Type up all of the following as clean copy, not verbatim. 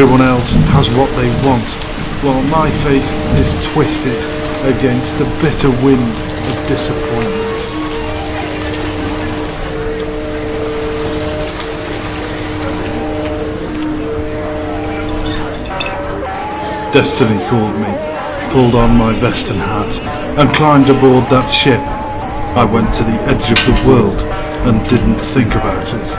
Everyone else has what they want, while my face is twisted against the bitter wind of disappointment. Destiny called me, pulled on my vest and hat, and climbed aboard that ship. I went to the edge of the world and didn't think about it.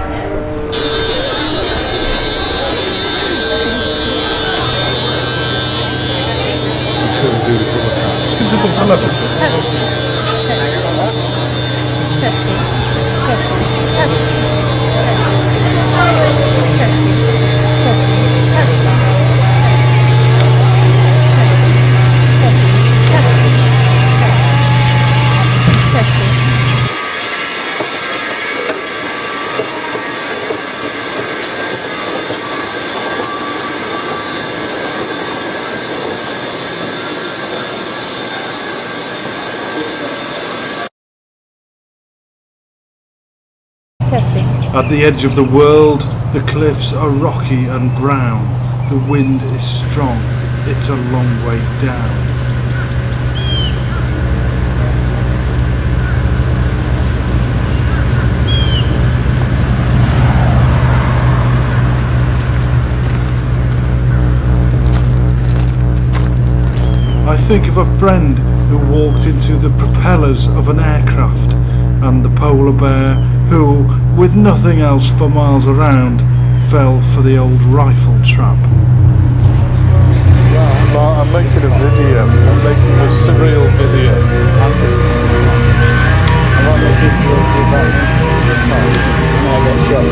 I'm sure we do this all the time. Just give us a bump for level. At the edge of the world, the cliffs are rocky and brown. The wind is strong. It's a long way down. I think of a friend who walked into the propellers of an aircraft, and the polar bear who, with nothing else for miles around, fell for the old rifle trap. I'm making a video. I'm making a surreal video. I'm just I want a video about me I get shot.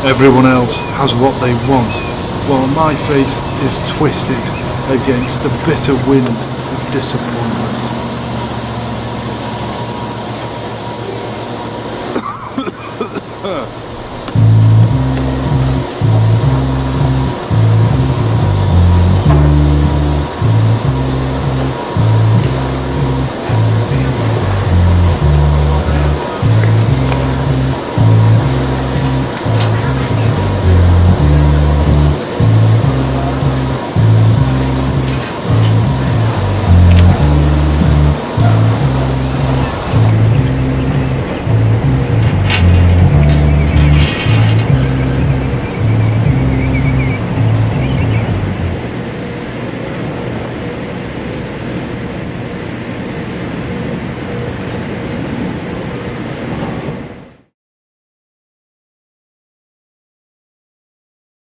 Everyone else has what they want, while my face is twisted against the bitter wind of disappointment.